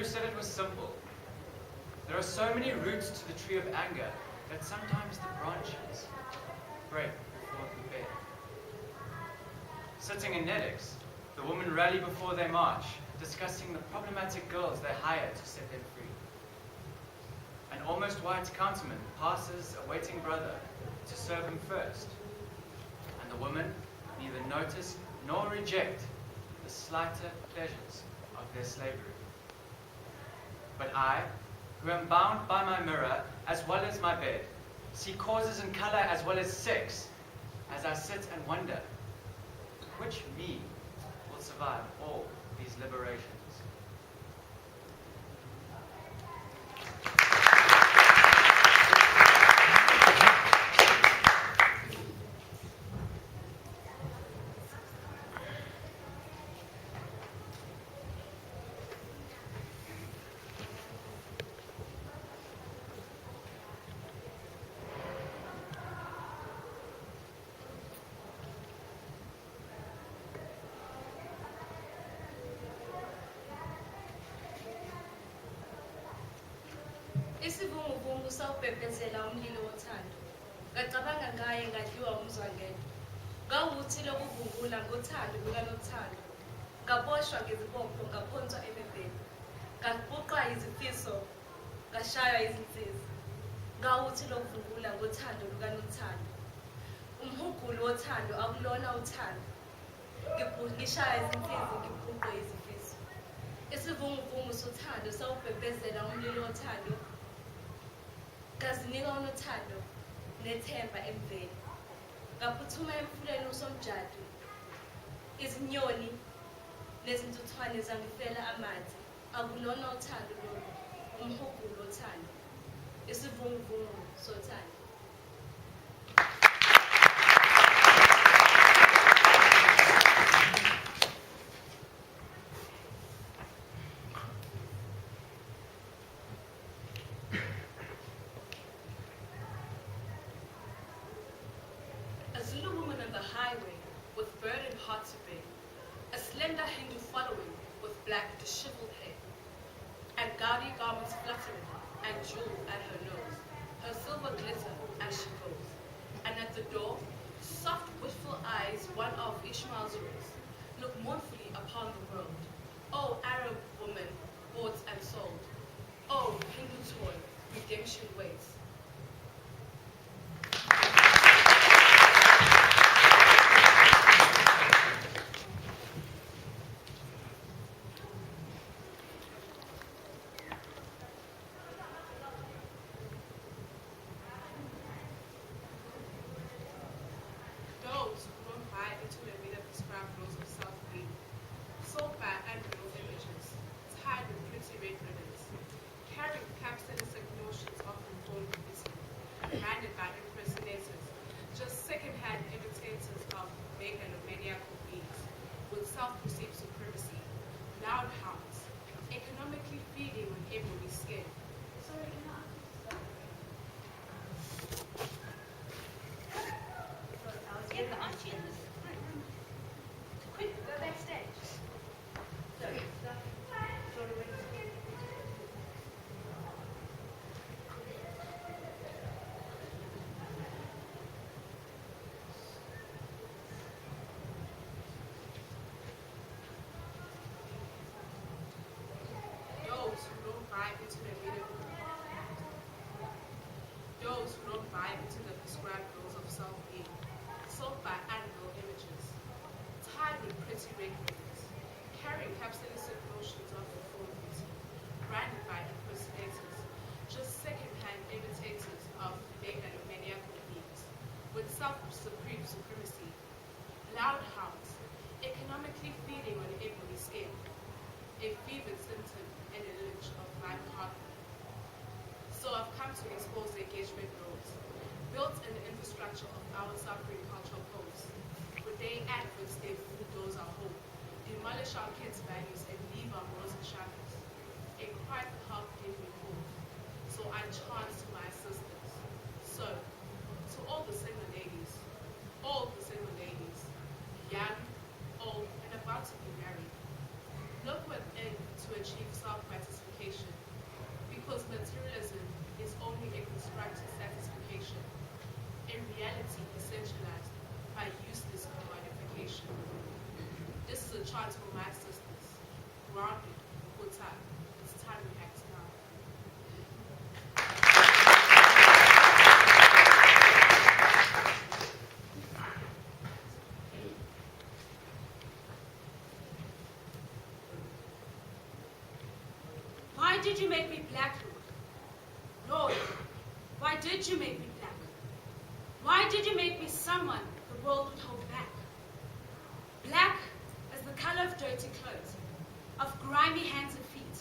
Who said it was simple? There are so many roots to the tree of anger that sometimes the branches break before the bed. Sitting in Nedix, the women rally before they march, discussing the problematic girls they hire to set them free. An almost white counterman passes a waiting brother to serve him first, and the women neither notice nor reject the slighter pleasures of their slavery. But I, who am bound by my mirror as well as my bed, see causes and color as well as sex, as I sit and wonder, which me will survive all these liberations? Isivunguvungu sawubhebhezela umlilo wothando. Ngacabanga ngaye ngadliwa umzwangedwa. Ngawuthi lokuvungula ngothando lukaNothando. Ngaboshwa ngezibopho ngaphonswa emebheni. Ngabuqwa izifiso, ngashaywa izinsizi. Ngawuthi lokuvungula ngothando lukaNothando. Umhugulo wothando akulona uthando. Ngishaya izinsizi ngibhuqwe izifiso. Isivunguvungu sothando sawubhebhezela umlilo wothando. Ngazinika unothando nethemba emveni. Ngaphuthuma emfuleni usomjadu. Izinyoni nezintuthwane zangifela amanzi. Akulona uthando lolu, umhugulo wothando. Isivunguvungu sothando. A Zulu woman on the highway with burdened heart to bear, a slender Hindu following with black disheveled hair, and gaudy garments fluttering and jewels at her nose, her silver glitter as she goes. And at the door, soft wistful eyes, one of Ishmael's race, look mournfully upon the world. Oh, Arab woman, bought and sold. Oh, Hindu toy, redemption waits. Those who don't buy into the myth prescribed rules of self-being, sold by unreal images, tied with pretty red ribbons, carrying capitalistic notions of conformity, branded by impersonators, just second-hand imitators of megalomaniacal beings, with self-perceived supremacy, loud hounds, economically feeding on every skin. Quick, go backstage. Sorry, Those who don't buy into the myth, those who don't buy into the prescribed rules of self-being, sold by unreal images, tied with pretty red ribbons, carrying capitalistic notions of conformity, branded by impersonators, just second-hand imitators of megalomaniacal beings, with self-supreme supremacy, loud hounds, economically feeding on every skin, a fevered symptom and a lynch of life hardening. So I've come to expose the engagement roles, built in the infrastructure of our suffering cultural codes. Would they adverts they bulldoze our hope, demolish our kids' values and leave our morals in shackles? A quiet help gave me hope. So I chant to my sisters. So, to all the single ladies, young, old, and about to be married, look within to achieve self-gratification, because materialism is only a constructed satisfaction, in reality essentialized by useless commodification. This is a charge for my sisters, grounded, put up. It's time we act now. Why did you make me black, Lord? Lord, why did you make me black? Why did you make me someone the world would hold back? Black as the color of dirty clothes, of grimy hands and feet.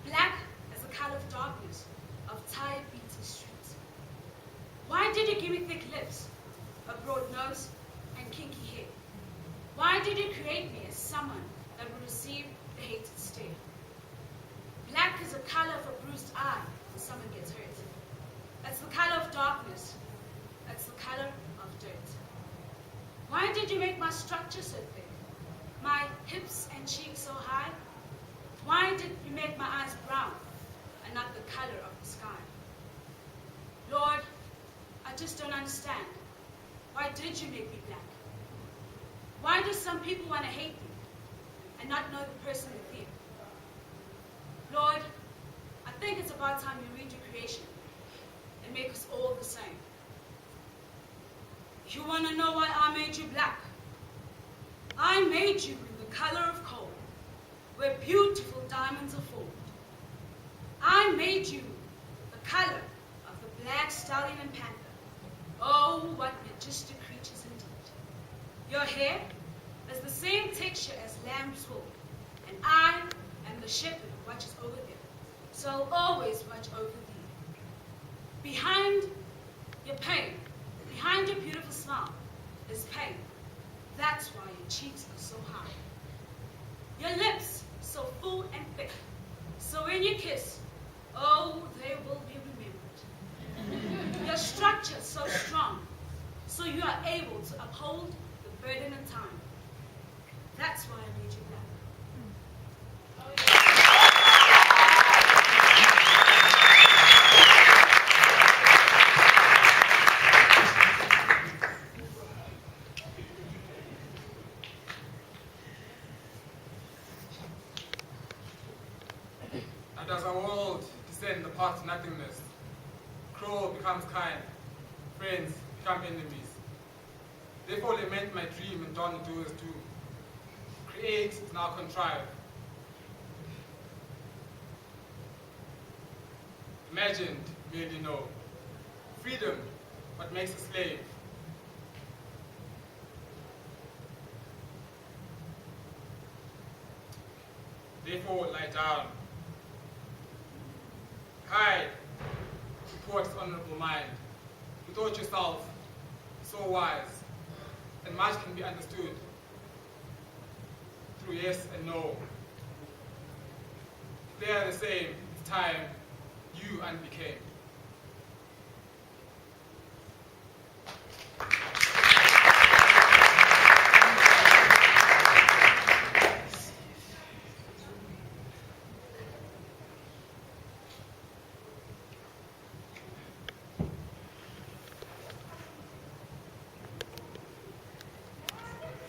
Black as the color of darkness, of tired beaten streets. Why did you give me thick lips, a broad nose, and kinky hair? Why did you create me as someone that would receive the hated stare? Black is the color of a bruised eye when someone gets hurt. That's the color of darkness. That's the color of dirt. Why did you make my structure so thick? My hips and cheeks so high? Why did you make my eyes brown and not the color of the sky? Lord, I just don't understand. Why did you make me black? Why do some people want to hate me and not know the person within? Lord, I think it's about time you redo creation and make us all the same. You want to know why I made you black? I made you in the color of coal, where beautiful diamonds are formed. I made you the color of the black stallion and panther. Oh, what majestic creatures indeed. Your hair has the same texture as lamb's wool, and I am the shepherd who watches over them, so I'll always watch over thee. Behind your pain, behind your beautiful smile, is pain. That's why your cheeks are so high. Your lips so full and thick, so when you kiss, oh, they will be remembered. Your structure so strong, so you are able to uphold the burden of time. That's why I made you black. And as our world descends the path to nothingness, cruel becomes kind, friends become enemies. Therefore lament my dream and dawn the doers too. Create is now contrive. Imagined, merely know. Freedom, what makes a slave. Therefore lie down. Hide, report his honorable mind. You thought yourself so wise, and much can be understood through yes and no. If they are the same, it's time you unbecame.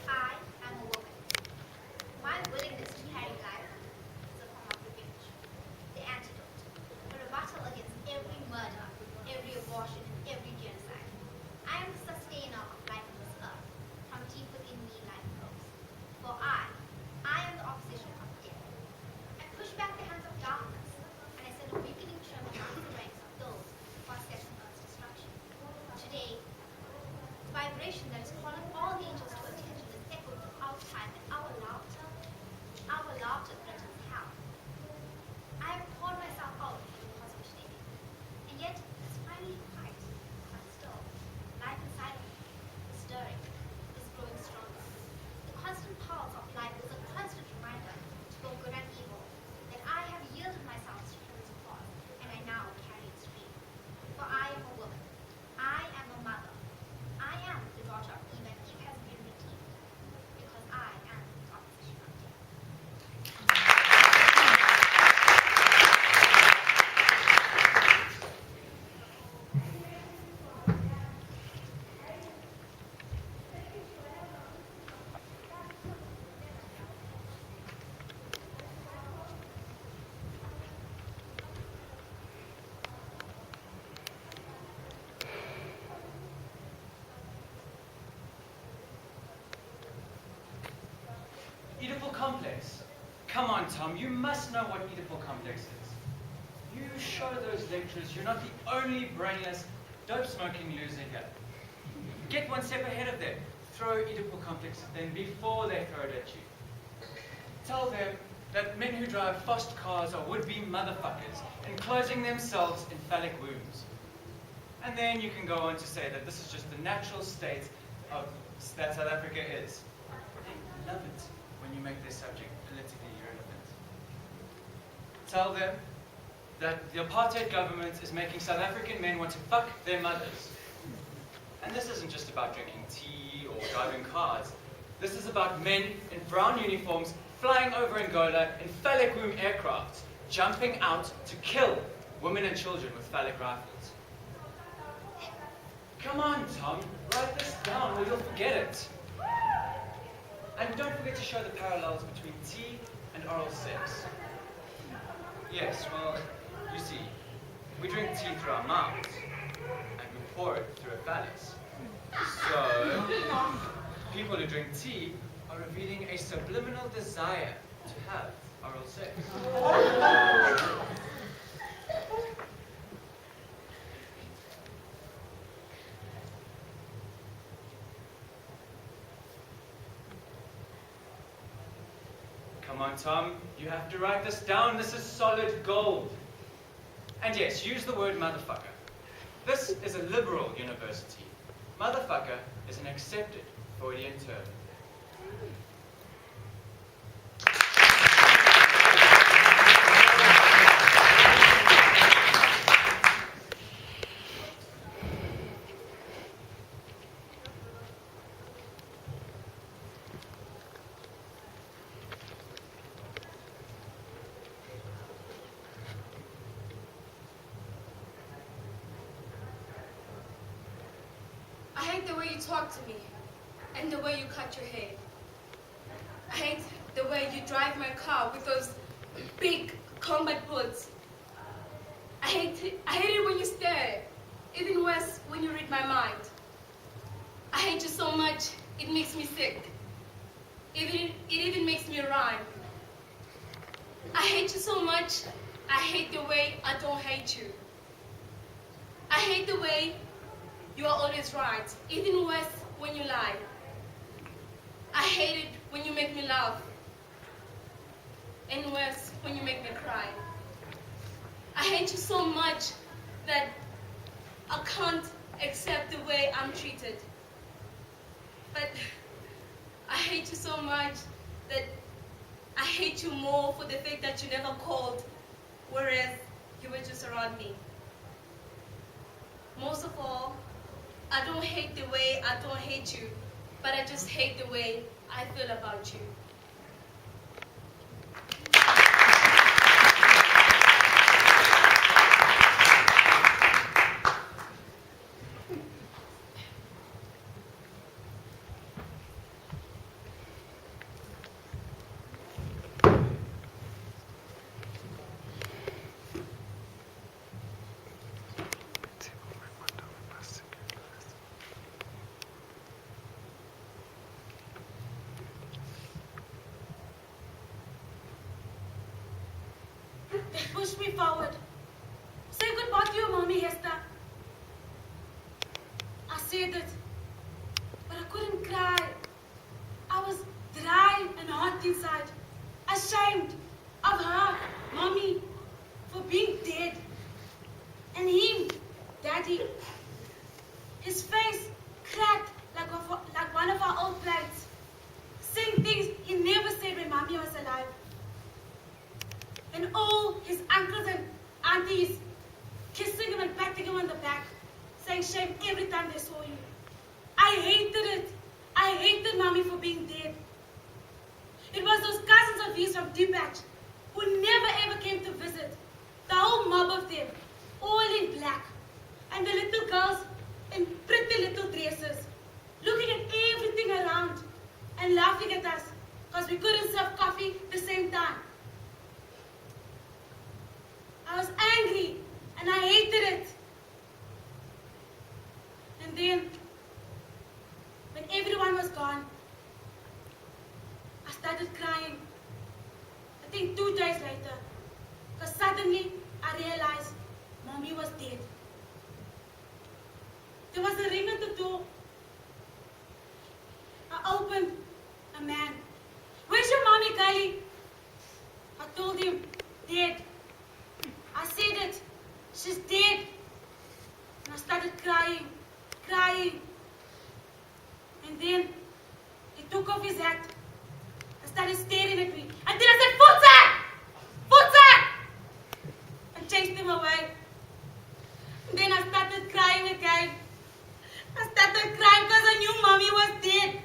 I am a woman. My willingness to carry life is a form of revenge, the antidote, a rebuttal against every Oedipal complex. Come on, Tom, you must know what Oedipal complex is. You show those lecturers you're not the only brainless, dope-smoking loser here. Get one step ahead of them. Throw Oedipal complex at them before they throw it at you. Tell them that men who drive fast cars are would-be motherfuckers, enclosing themselves in phallic wombs. And then you can go on to say that this is just the natural state of that South Africa is. They love it when you make their subject politically irrelevant. Tell them that the apartheid government is making South African men want to fuck their mothers. And this isn't just about drinking tea or driving cars. This is about men in brown uniforms flying over Angola in phallic womb aircraft, jumping out to kill women and children with phallic rifles. Come on, Tom, write this down or you'll forget it. And don't forget to show the parallels between tea and oral sex. Yes, well, you see, we drink tea through our mouths, and we pour it through a phallus. So, people who drink tea are revealing a subliminal desire to have oral sex. Come on, Tom, you have to write this down. This is solid gold. And yes, use the word motherfucker. This is a liberal university. Motherfucker is an accepted Freudian term. I hate the way you talk to me and the way you cut your hair. I hate the way you drive my car with those big combat boots. I hate it when you stare, even worse when you read my mind. I hate you so much, it makes me sick. It even makes me rhyme. I hate you so much, I hate the way I don't hate you. I hate the way you are always right, even worse when you lie. I hate it when you make me laugh, and worse when you make me cry. I hate you so much that I can't accept the way I'm treated. But I hate you so much that I hate you more for the fact that you never called, whereas you were just around me. Most of all, I don't hate the way I don't hate you, but I just hate the way I feel about you. They pushed me forward. Say goodbye to your mommy, Hester. I said it, but I couldn't cry. I was dry and hot inside, ashamed of her, mommy, for being dead. And him, daddy, his face cracked like one of our old plates, saying things he never said when mommy was alive. And all his uncles and aunties kissing him and patting him on the back, saying shame every time they saw you. I hated it. I hated mommy for being dead. It was those cousins of his from Dupatch who never ever came to visit. The whole mob of them, all in black. And the little girls in pretty little dresses, looking at everything around and laughing at us because we couldn't serve coffee at the same time. I was angry and I hated it. And then, when everyone was gone, I started crying. Exactly 2 days later, because suddenly I realized Mommy was dead. There was a ring at the door. I opened. A man. Where's your mommy, Kylie? I told him, dead. I said it. She's dead. And I started crying, crying. And then he took off his hat and started staring at me. And then I said, Futa! Futa! And chased him away. And then I started crying again. I started crying because I knew Mommy was dead.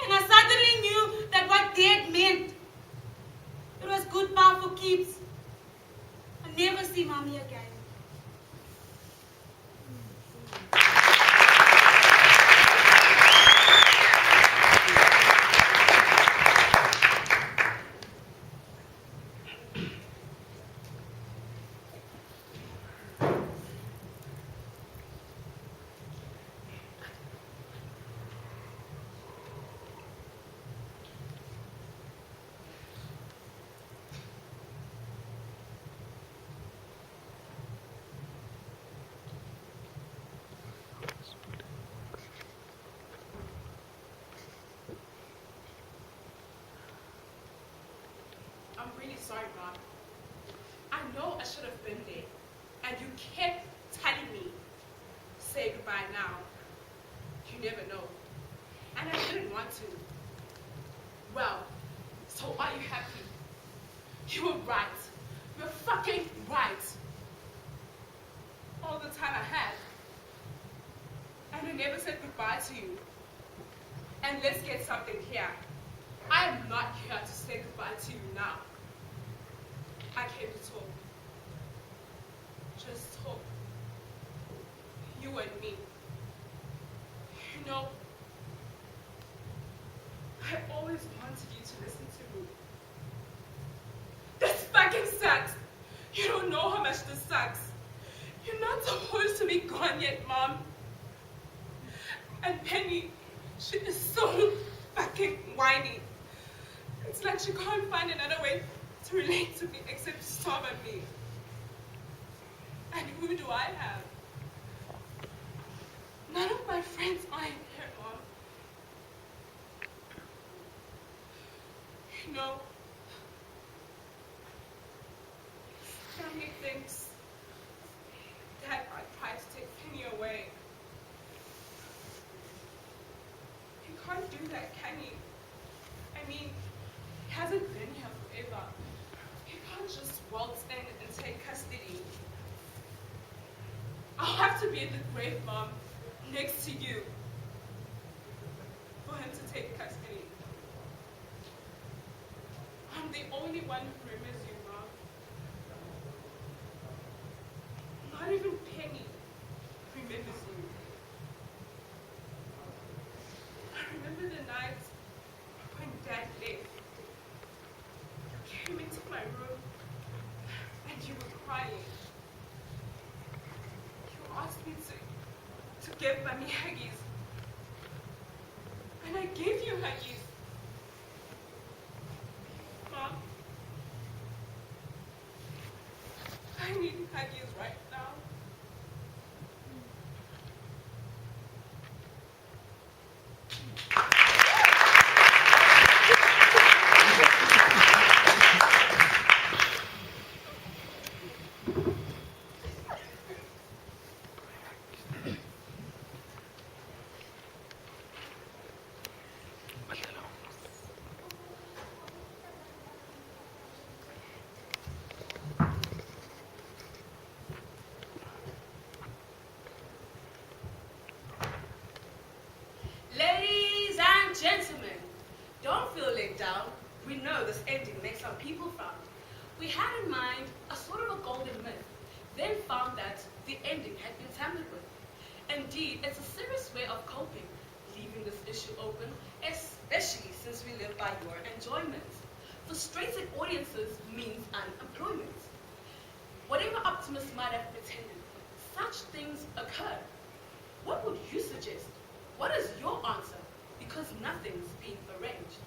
And I suddenly knew that what dead meant. It was goodbye for keeps. I'll never see Mommy again. I'm really sorry, Mom. I know I should have been there, and you kept telling me, say goodbye now. You never know. And I didn't want to. Well, so are you happy? You were right. You were fucking right. All the time I had. And I never said goodbye to you. And let's get something here. I am not here to say goodbye to you now. I came to talk. Just talk. You and me. You know, I always wanted you to listen to me. This fucking sucks. You don't know how much this sucks. You're not supposed to be gone yet, Mom. And Penny, she is so fucking whiny. It's like she can't find another way to relate to me except to starve at me. And who do I have? None of my friends are in here, Mom. You know, family thinks that I tried to take Penny away. You can't do that, can you? I mean, he hasn't been here forever. You can't just waltz in and take custody. I'll have to be in the grave, Mom, next to you, for him to take custody. I'm the only one who remembers you, Mom. Not even Penny remembers you. I remember the night when Dad left. You came into my room and you were crying. You asked me to give Mommy huggies. And I gave you huggies. Mom, I need huggies right now. Ladies and gentlemen, don't feel let down. We know this ending makes some people frown. We had in mind a sort of a golden myth, then found that the ending had been tampered with. Indeed, it's a serious way of coping, leaving this issue open, especially since we live by your enjoyment. Frustrated audiences means unemployment. Whatever Optimus might have pretended, such things occur. What would you suggest? What is your answer? Because nothing's being arranged.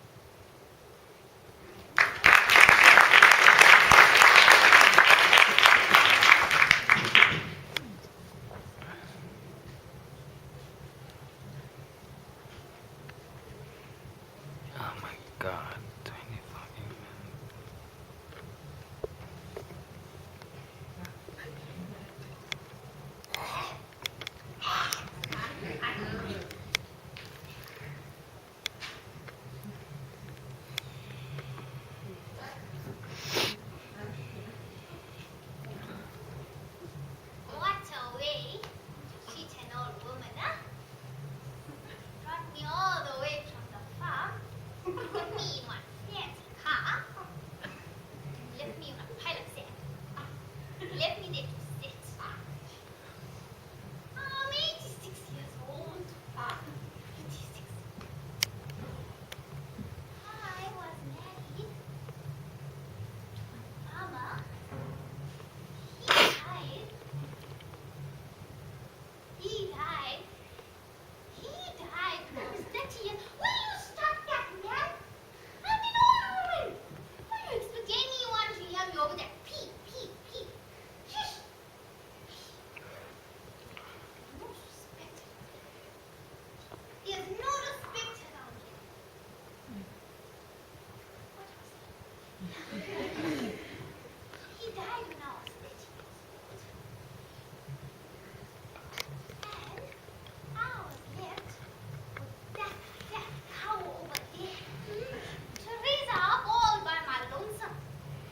He died when I was 30 years old. And I was left with that fat cow over there to raise her up all by my lonesome.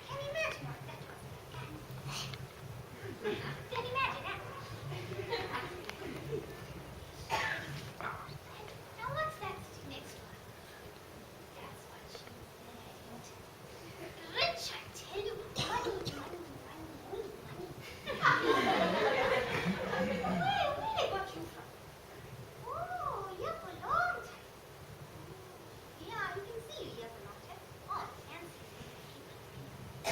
Can you imagine what that was like? Can you imagine that? Now what's that sitting next to her? That's what she married. Rich, I tell you. Money, money, money, only money. Where they got you from? Oh, here for a long time. Yeah, you can see you here for a long time. Oh, fancy. I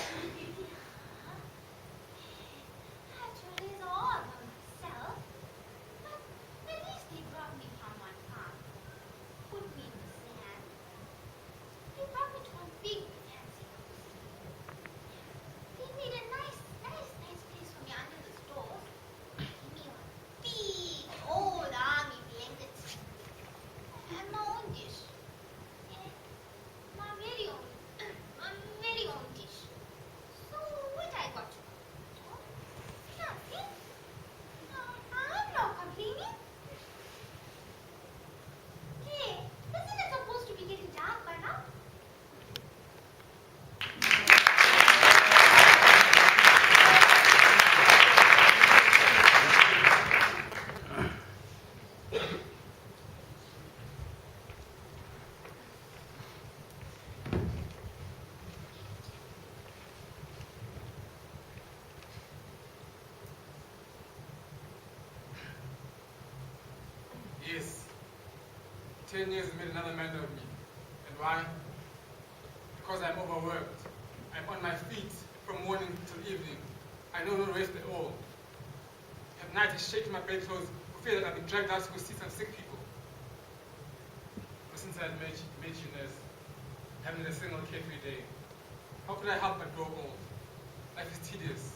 had to raise all by myself. But at least they brought me from one farm. Put me in the sand. They brought me to a big fancy house. They made a nice place for me under the stores. Gave me a big old army blanket. And my own dish. And my very own dish. So what I got to? Nothing. I'm not complaining. Hey, isn't it supposed to be getting dark by now? Yes. 10 years has made another man of me. And why? Because I'm overworked. I'm on my feet from morning till evening. I know no rest at all. At night I shake my bedclothes for fear that I've been dragged out to go see some sick people. But since I had met you, nurse, having a single carefree day, how could I help but grow old? Life is tedious.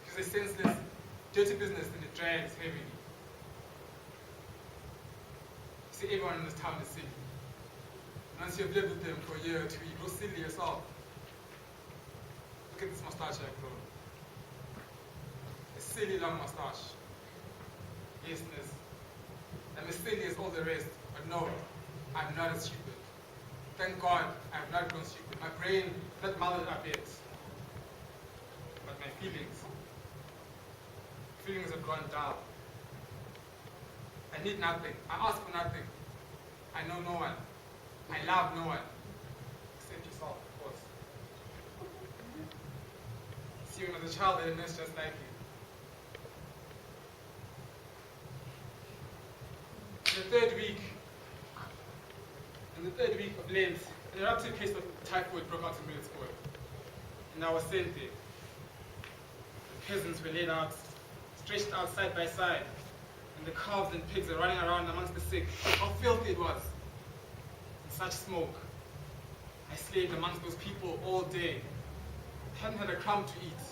It is a senseless, dirty business and it drags heavily. See, everyone in this town is sick. Once you've lived with them for a year or two, you grow silly yourself. Look at this mustache I've grown. A silly long mustache. Yes, nurse. I'm as silly as all the rest, but no, I'm not as stupid. Thank God I've not grown stupid. My brain not muddled up yet. But my feelings have gone down. I need nothing. I ask for nothing. I know no one. I love no one. Except yourself, of course. See, when I was a child, I had a nurse just like you. In the third week of Lent, an eruptive case of typhoid broke out in middle school. And I was sent there. The peasants were laid out, stretched out side by side. And the calves and pigs are running around amongst the sick. How filthy it was. And such smoke. I slaved amongst those people all day. I hadn't had a crumb to eat.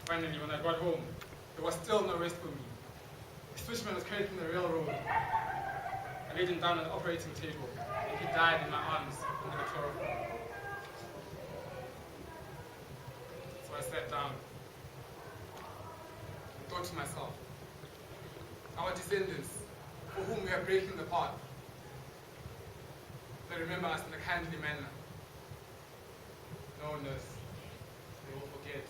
Finally, when I got home, there was still no rest for me. The switchman was carried from the railroad. I laid him down on the operating table, and he died in my arms under the chloroform. So I sat down. Thought to myself, our descendants, for whom we are breaking the path, they remember us in a kindly manner. No, nurse, they will forget.